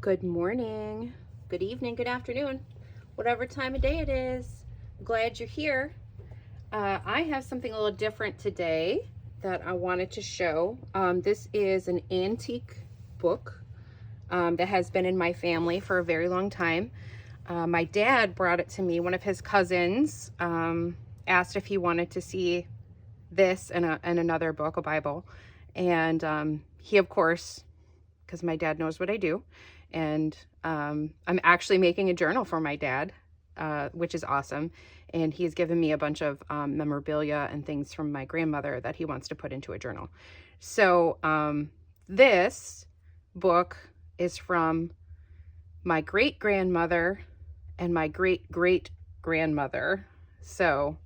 Good morning, good evening, good afternoon, whatever time of day it is. I'm glad you're here. I have something a little different today that I wanted to show. This is an antique book that has been in my family for a very long time. My dad brought it to me. One of his cousins asked if he wanted to see this and another book, a Bible. And he, of course, because my dad knows what I do. And I'm actually making a journal for my dad, which is awesome. And he's given me a bunch of memorabilia and things from my grandmother that he wants to put into a journal. So this book is from my great-grandmother and my great-great-grandmother. So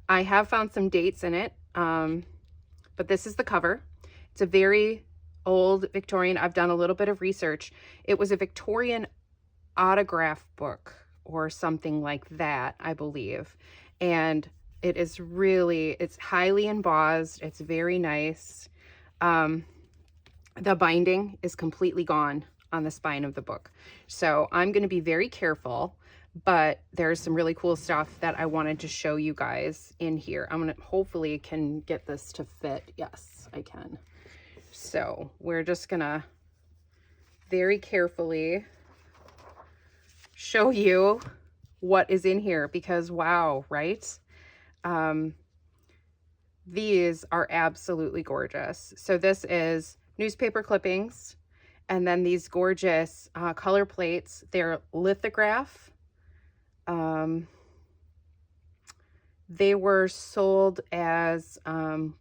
I have found some dates in it, but this is the cover. It's a very old Victorian. I've done a little bit of research. It was a Victorian autograph book or something like that, I believe. And it is really, it's highly embossed. It's very nice. The binding is completely gone on the spine of the book. So I'm going to be very careful, but there's some really cool stuff that I wanted to show you guys in here. I'm going to hopefully can get this to fit. Yes, I can. So we're just gonna very carefully show you what is in here because wow, right? These are absolutely gorgeous. So this is newspaper clippings and then these gorgeous color plates. They're lithograph. They were sold as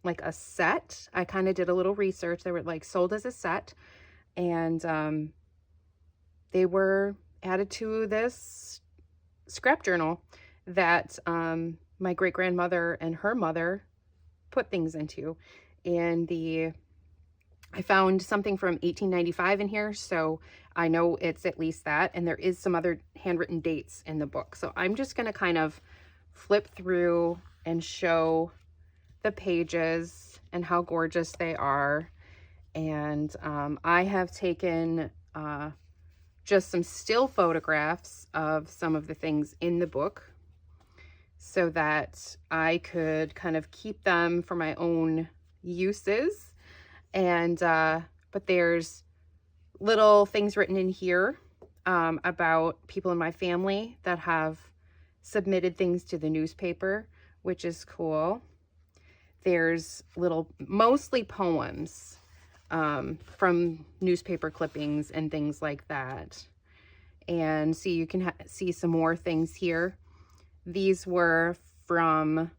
like a set. I kind of did a little research. They were like sold as a set, and they were added to this scrap journal that my great-grandmother and her mother put things into. And I found something from 1895 in here, so I know it's at least that, and there is some other handwritten dates in the book. So I'm just going to kind of flip through and show the pages and how gorgeous they are. And I have taken just some still photographs of some of the things in the book so that I could kind of keep them for my own uses. And but there's little things written in here about people in my family that have submitted things to the newspaper, which is cool. There's mostly poems from newspaper clippings and things like that. And see, you can see some more things here. These were from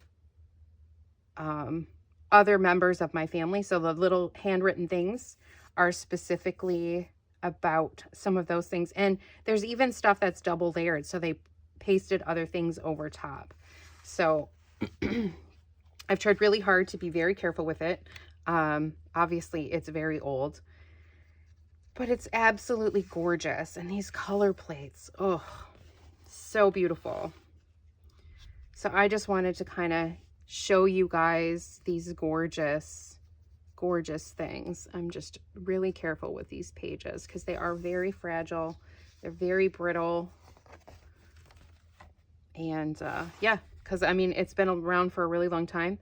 other members of my family. So the little handwritten things are specifically about some of those things. And there's even stuff that's double layered. So they pasted other things over top. So I've tried really hard to be very careful with it. Obviously it's very old, but it's absolutely gorgeous. And these color plates, oh, so beautiful. So I just wanted to kind of show you guys these gorgeous, gorgeous things. I'm just really careful with these pages because they are very fragile. They're very brittle. And yeah, because I mean, it's been around for a really long time.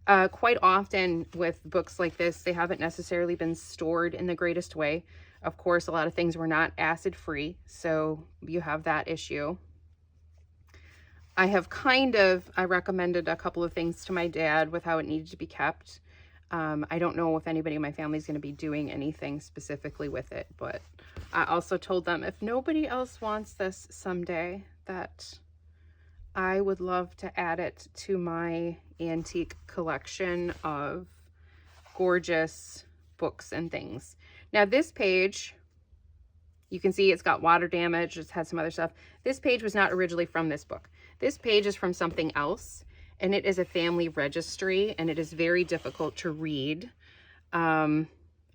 Quite often with books like this, they haven't necessarily been stored in the greatest way. Of course, a lot of things were not acid free, so you have that issue. I recommended a couple of things to my dad with how it needed to be kept. I don't know if anybody in my family is going to be doing anything specifically with it, but I also told them if nobody else wants this someday, that I would love to add it to my antique collection of gorgeous books and things. Now this page, you can see it's got water damage. It's had some other stuff. This page was not originally from this book. This page is from something else, and it is a family registry, and it is very difficult to read. I'm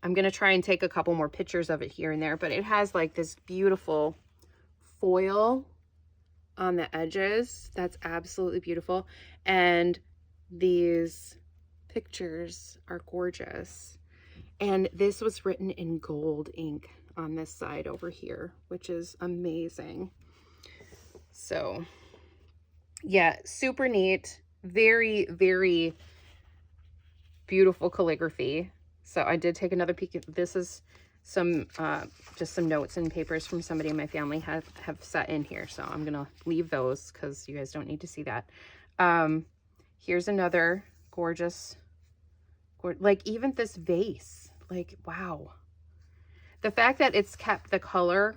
going to try and take a couple more pictures of it here and there, but it has like this beautiful foil on the edges. That's absolutely beautiful. And these pictures are gorgeous. And this was written in gold ink. on this side over here, which is amazing. So yeah, super neat. Very, very beautiful calligraphy. So I did take another peek. This is some just some notes and papers from somebody in my family have set in here, so I'm gonna leave those because you guys don't need to see that. Here's another gorgeous, like even this vase, like wow, the fact that it's kept the color,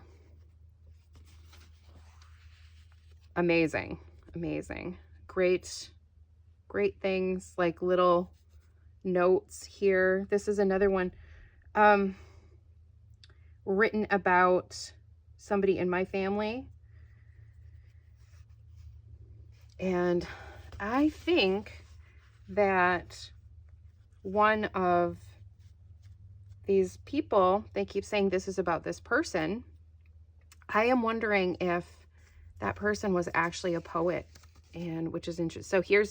amazing, amazing. Great things, like little notes here. This is another one written about somebody in my family. And I think that one of these people, they keep saying this is about this person. I am wondering if that person was actually a poet, and which is interesting. So here,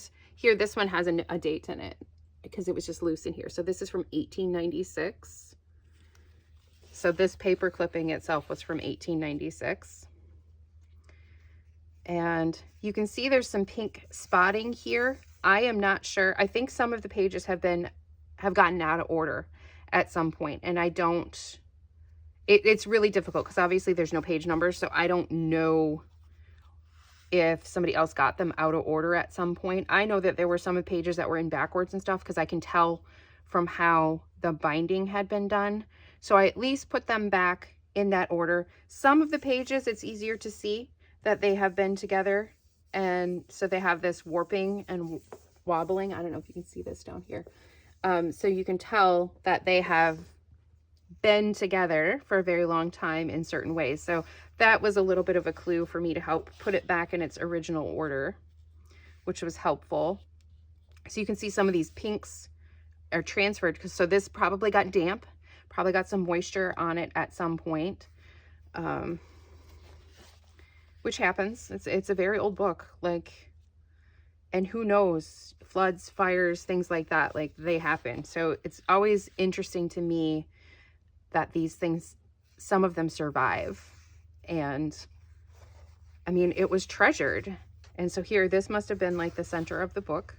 this one has a date in it because it was just loose in here. So this is from 1896. So this paper clipping itself was from 1896. And you can see there's some pink spotting here. I am not sure. I think some of the pages have gotten out of order at some point, and I don't, it's really difficult because obviously there's no page numbers, so I don't know if somebody else got them out of order at some point. I know that there were some pages that were in backwards and stuff because I can tell from how the binding had been done. So I at least put them back in that order. Some of the pages, it's easier to see that they have been together, and so they have this warping and wobbling. I don't know if you can see this down here. So you can tell that they have been together for a very long time in certain ways. So that was a little bit of a clue for me to help put it back in its original order, which was helpful. So you can see some of these pinks are transferred because, so this probably got damp, probably got some moisture on it at some point, which happens. It's a very old book, like, and who knows, floods, fires, things like that, like they happen. So it's always interesting to me that these things, some of them survive. And I mean, it was treasured. And so here, this must have been like the center of the book.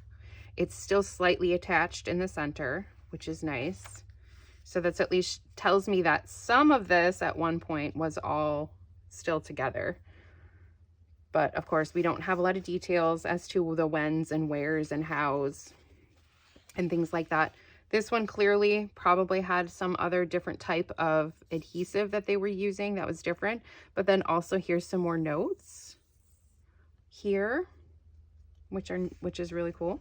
It's still slightly attached in the center, which is nice. So that's at least tells me that some of this at one point was all still together. But of course, we don't have a lot of details as to the whens and wheres and hows and things like that. This one clearly probably had some other different type of adhesive that they were using that was different. But then also here's some more notes here, which is really cool.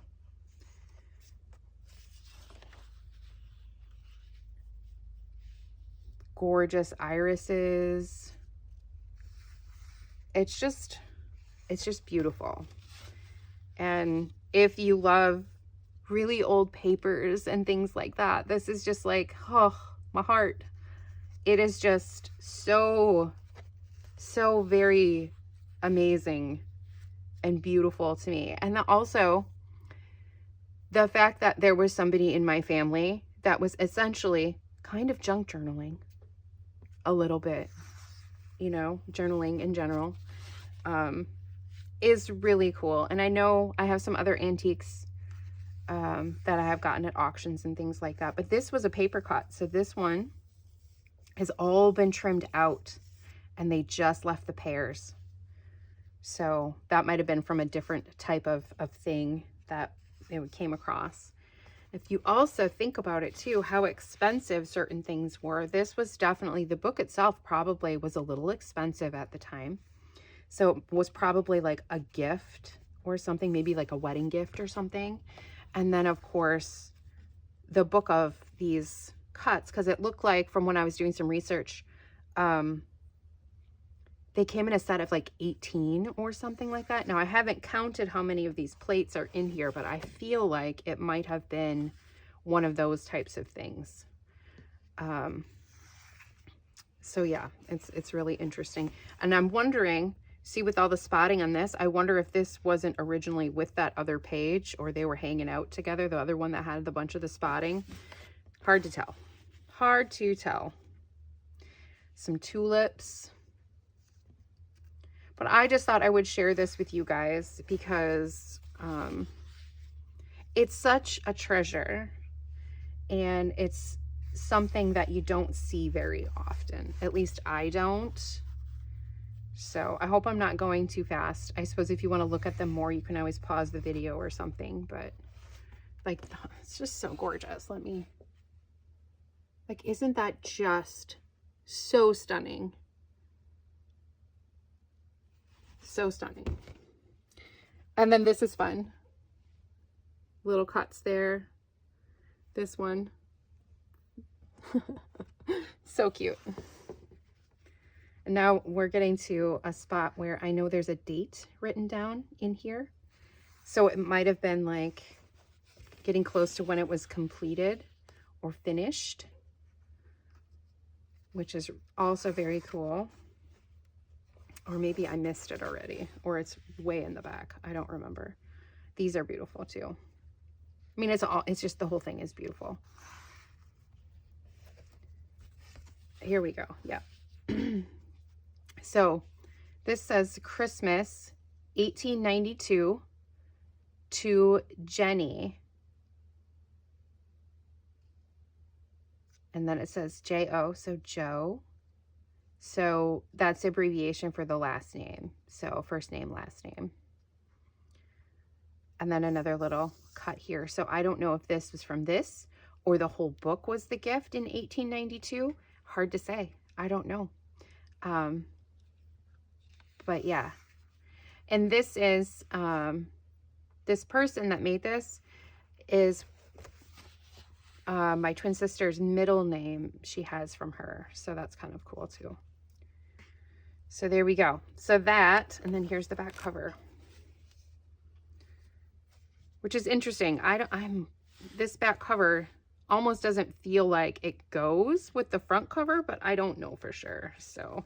Gorgeous irises. It's just beautiful. And if you love really old papers and things like that, this is just like, oh, my heart. It is just so very amazing and beautiful to me. And also the fact that there was somebody in my family that was essentially kind of junk journaling a little bit, you know, journaling in general, is really cool. And I know I have some other antiques that I have gotten at auctions and things like that, but this was a paper cut. So this one has all been trimmed out and they just left the pears. So that might have been from a different type of thing that they came across. If you also think about it too, how expensive certain things were, this was definitely, the book itself probably was a little expensive at the time. So it was probably like a gift or something, maybe like a wedding gift or something. And then of course, the book of these cuts, because it looked like from when I was doing some research, they came in a set of like 18 or something like that. Now I haven't counted how many of these plates are in here, but I feel like it might have been one of those types of things. So yeah, it's really interesting. And I'm wondering, see with all the spotting on this, I wonder if this wasn't originally with that other page or they were hanging out together, the other one that had the bunch of the spotting. Hard to tell. Hard to tell. some tulips. But I just thought I would share this with you guys because it's such a treasure, and it's something that you don't see very often. At least I don't. So I hope I'm not going too fast. I suppose if you want to look at them more, you can always pause the video or something, but like, it's just so gorgeous. Like, isn't that just so stunning? So stunning. And then this is fun. Little cuts there. This one. So cute. And now we're getting to a spot where I know there's a date written down in here. So it might have been like getting close to when it was completed or finished, which is also very cool. Or maybe I missed it already, or it's way in the back. I don't remember. These are beautiful too. I mean, it's just the whole thing is beautiful. Here we go. Yeah. So this says Christmas 1892 to Jenny. And then it says J-O, so Joe. So that's the abbreviation for the last name. So first name, last name. And then another little cut here. So I don't know if this was from this or the whole book was the gift in 1892. Hard to say. I don't know. But yeah. And this is, this person that made this is my twin sister's middle name she has from her. So that's kind of cool too. So there we go. So that, and then here's the back cover, which is interesting. This back cover almost doesn't feel like it goes with the front cover, but I don't know for sure. So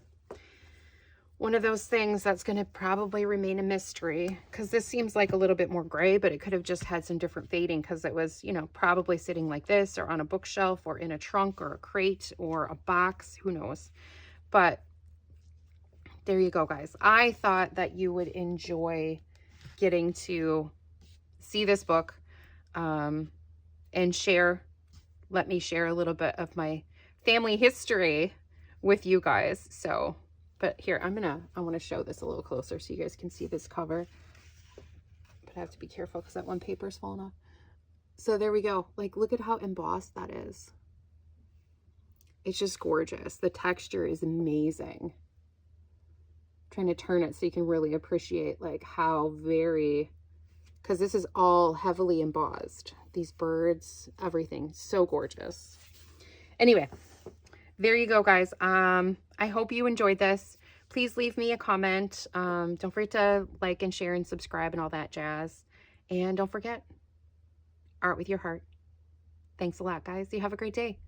one of those things that's going to probably remain a mystery, because this seems like a little bit more gray, but it could have just had some different fading because it was, you know, probably sitting like this or on a bookshelf or in a trunk or a crate or a box, who knows. But there you go, guys. I thought that you would enjoy getting to see this book and let me share a little bit of my family history with you guys. So, but here, I want to show this a little closer so you guys can see this cover. But I have to be careful because that one paper's falling off. So there we go. Like, look at how embossed that is. It's just gorgeous. The texture is amazing. Trying to turn it so you can really appreciate like how very, because this is all heavily embossed. These birds, everything, so gorgeous. Anyway, there you go, guys. I hope you enjoyed this. Please leave me a comment. Don't forget to like and share and subscribe and all that jazz. And don't forget, art with your heart. Thanks a lot, guys. You have a great day.